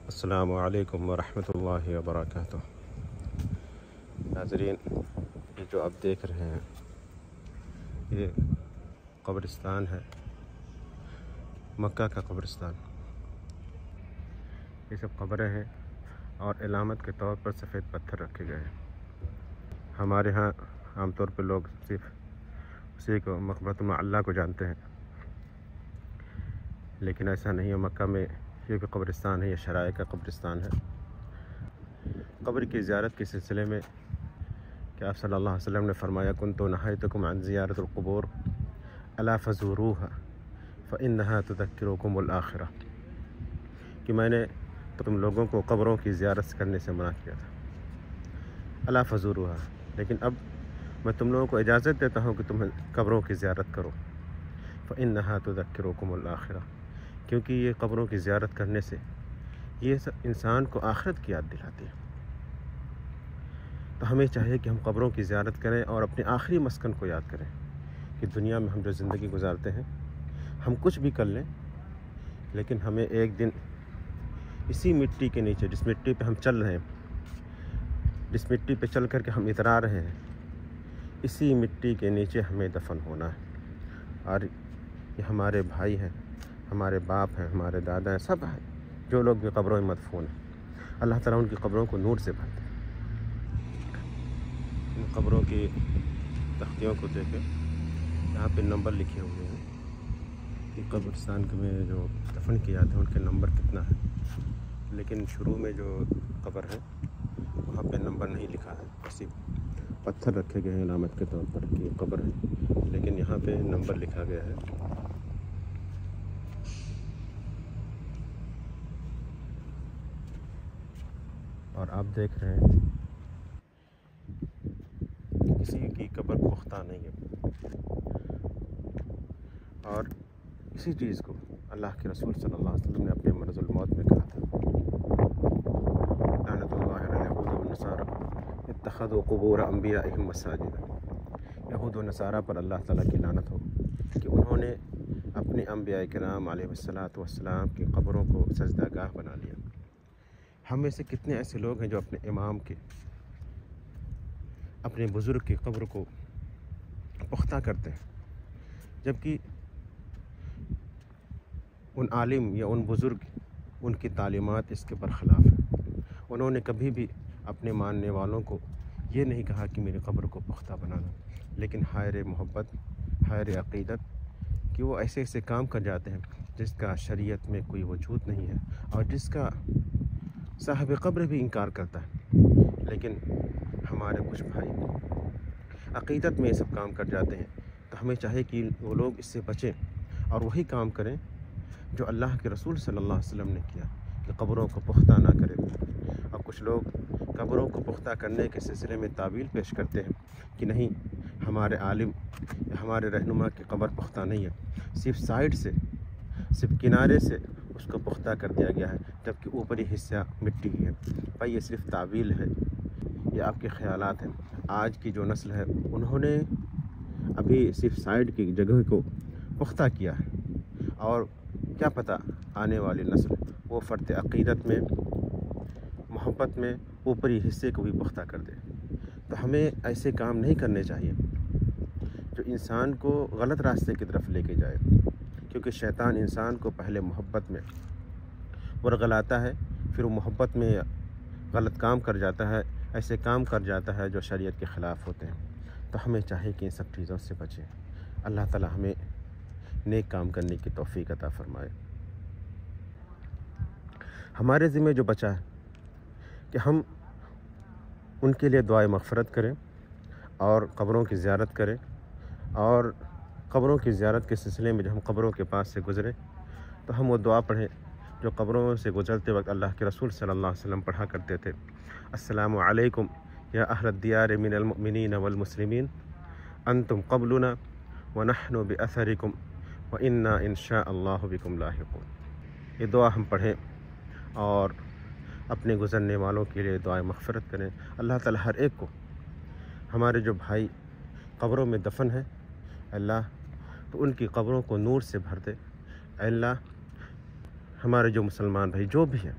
अस्सलामु अलैकुम वरहमतुल्लाहि वबरकातुह। नाज़रीन, ये जो आप देख रहे हैं ये कब्रिस्तान है, मक्का का कब्रिस्तान। ये सब कब्रें हैं और इलामत के तौर पर सफ़ेद पत्थर रखे गए हैं। हमारे यहाँ आमतौर पर लोग सिर्फ उसी को मक़बरतुल मुअल्ला को जानते हैं, लेकिन ऐसा नहीं है। मक्का में ये भी कब्रिस्तान है, ये शराय का कब्रिस्तान है। कब्र की ज़ियारत के सिलसिले में कि आप सल्लल्लाहु अलैहि वसल्लम ने फरमाया, कुन्तु नहायतुकुम अन ज़ियारतिल क़ुबूर अला फ़ज़ूरूहा फ़इन्नहा तुज़क्किरुकुमुल आखिरा, कि मैंने तो तुम लोगों को कब्रों की ज़ियारत करने से मना किया था, अला फ़ज़ूरूहा, लेकिन अब मैं तुम लोगों को इजाज़त देता हूँ कि तुम कब्रों की ज़ियारत करो। फ़इन्नहा तुज़क्किरुकुमुल आखिरा, क्योंकि ये कब्रों की ज़ियारत करने से ये सब इंसान को आखिरत की याद दिलाती है। तो हमें चाहिए कि हम कब्रों की ज़ियारत करें और अपने आखिरी मस्कन को याद करें कि दुनिया में हम जो ज़िंदगी गुजारते हैं, हम कुछ भी कर लें, लेकिन हमें एक दिन इसी मिट्टी के नीचे, जिस मिट्टी पे हम चल रहे हैं, जिस मिट्टी पे चल कर के हम इतरा रहे हैं, इसी मिट्टी के नीचे हमें दफन होना है। और ये हमारे भाई हैं, हमारे बाप हैं, हमारे दादा हैं, सब हैं जो लोग भी कब्रों में मदफून हैं। अल्लाह ताला उनकी कब्रों को नूर से भर दे। इन कब्रों की तख्तियों को देखें, यहाँ पे नंबर लिखे हुए हैं कि कब्रिस्तान में जो दफन किया था उनके नंबर कितना है, लेकिन शुरू में जो कब्र है वहाँ पे नंबर नहीं लिखा है, ऐसे पत्थर रखे गए हैं इलामत के तौर पर कि कब्र है, लेकिन यहाँ पे नंबर लिखा गया है। और आप देख रहे हैं कि किसी की कब्र पुख्ता नहीं है। और इसी चीज़ को अल्लाह के रसूल सल्लल्लाहु अलैहि वसल्लम ने अपने मरज़ुल मौत में कहा था, लानतुल्लाहि अलल यहूद वन नसारा इत्तखज़ू क़ुबूर अंबियाइहिम मसाजिद। यहूद व नसारा पर अल्लाह ताला की लानत हो कि उन्होंने अपने अंबिया किराम अलैहिस्सलातु वस्सलाम की कब्रों को सजदागाह बना लिया। हम में से कितने ऐसे लोग हैं जो अपने इमाम के, अपने बुज़ुर्ग की कब्र को पुख्ता करते हैं, जबकि उन आलिम या उन बुज़ुर्ग, उनकी तालीमात इसके बरख़िलाफ़ है। उन्होंने कभी भी अपने मानने वालों को ये नहीं कहा कि मेरी कब्र को पुख्ता बनाना, लेकिन हायर मोहब्बत, हायर अक़ीदत कि वो ऐसे ऐसे काम कर जाते हैं जिसका शरीयत में कोई वजूद नहीं है और जिसका साहिब कब्र भी इनकार करता है। लेकिन हमारे कुछ भाई अक़ीदत में ये सब काम कर जाते हैं, तो हमें चाहिए कि वो लोग इससे बचें और वही काम करें जो अल्लाह के रसूल सल्लल्लाहु अलैहि वसल्लम ने किया कि कब्रों को पुख्ता ना करें। और कुछ लोग कब्रों को पुख्ता करने के सिलसिले में तावील पेश करते हैं कि नहीं, हमारे आलिम या हमारे रहनुमा की कब्र पुख्ता नहीं है, सिर्फ साइड से, सिर्फ किनारे से उसको पुख्ता कर दिया गया है, जबकि ऊपरी हिस्सा मिट्टी ही है। भाई ये सिर्फ तावील है, ये आपके ख़यालात हैं। आज की जो नस्ल है उन्होंने अभी सिर्फ साइड की जगह को पुख्ता किया है, और क्या पता आने वाली नस्ल वो फ़र्त अक़ीदत में, मोहब्बत में ऊपरी हिस्से को भी पुख्ता कर दे। तो हमें ऐसे काम नहीं करने चाहिए जो इंसान को गलत रास्ते की तरफ लेके जाए, क्योंकि शैतान इंसान को पहले मोहब्बत में वरगलाता है, फिर वो मोहब्बत में गलत काम कर जाता है, ऐसे काम कर जाता है जो शरीयत के ख़िलाफ़ होते हैं। तो हमें चाहिए कि इन सब चीज़ों से बचें। अल्लाह ताला हमें नेक काम करने की तौफ़ीक़ अता फ़रमाए। हमारे ज़िम्मे जो बचा है कि हम उनके लिए दुआए मग़फ़िरत करें और कब्रों की ज़ियारत करें, और कब्रों की ज़ियारत के सिलसिले में जब हम कब्रों के पास से गुज़रें तो हम वो दुआ पढ़ें जो कब्रों से गुज़रते वक्त अल्लाह के रसूल सल्लल्लाहु अलैहि वसल्लम पढ़ा करते थे, अस्सलामु अलैकुम या अहलद दियार मिनल मुमिनीन वल मुस्लिमीन अंतुम क़ब्लुना व नहनु बिअसरिकुम व इन्ना इंशाअल्लाहु बिकुम लाहिक़ून। ये दुआ हम पढ़ें और अपने गुज़रने वालों के लिए दुआए मग़फ़िरत करें। अल्लाह ताला हर एक को, हमारे जो भाई कब्रों में दफन है, अल्लाह तो उनकी कब्रों को नूर से भर दे। अल्लाह हमारे जो मुसलमान भाई जो भी हैं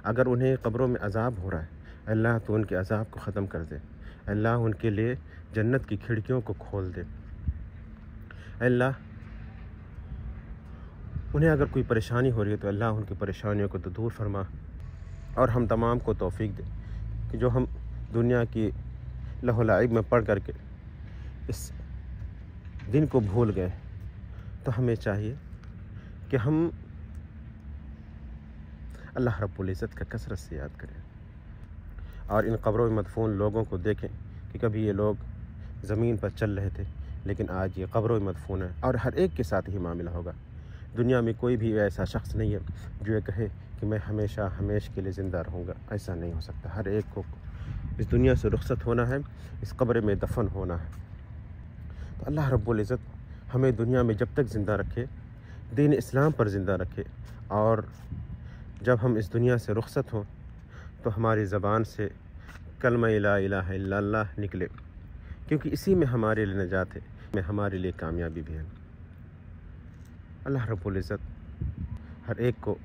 अगर उन्हें क़ब्रों में अज़ाब हो रहा है, अल्लाह तो उनके अज़ाब को ख़त्म कर दे। अल्लाह उनके लिए जन्नत की खिड़कियों को खोल दे। अल्लाह उन्हें अगर कोई परेशानी हो रही है तो अल्लाह उनकी परेशानियों को तो दूर फरमा, और हम तमाम को तौफ़ीक दे कि जो हम दुनिया की लहू लाइब में पढ़ करके इस दिन को भूल गए, तो हमें चाहिए कि हम अल्लाह रब्बुल इज़्ज़त का कसरत से याद करें और इन क़ब्रों में मदफ़ून लोगों को देखें कि कभी ये लोग ज़मीन पर चल रहे थे, लेकिन आज ये क़ब्रों में मदफ़ून है और हर एक के साथ ही मामला होगा। दुनिया में कोई भी ऐसा शख्स नहीं है जो ये कहे कि मैं हमेशा हमेशा के लिए ज़िंदा रहूँगा। ऐसा नहीं हो सकता। हर एक को इस दुनिया से रुख़सत होना है, इस क़ब्र में दफन होना है। तो अल्लाह रब्बुल इज़्ज़त हमें दुनिया में जब तक ज़िंदा रखे, दीन इस्लाम पर ज़िंदा रखे, और जब हम इस दुनिया से रुख़सत हों तो हमारी ज़बान से कलमा ला इलाहा इल्लल्लाह निकले, क्योंकि इसी में हमारे लिए निजात है, में हमारे लिए कामयाबी भी है। अल्लाह रब्बुल इज़्ज़त हर एक को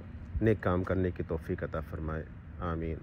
नेक काम करने की तौफ़ीक अता फ़रमाए। आमीन।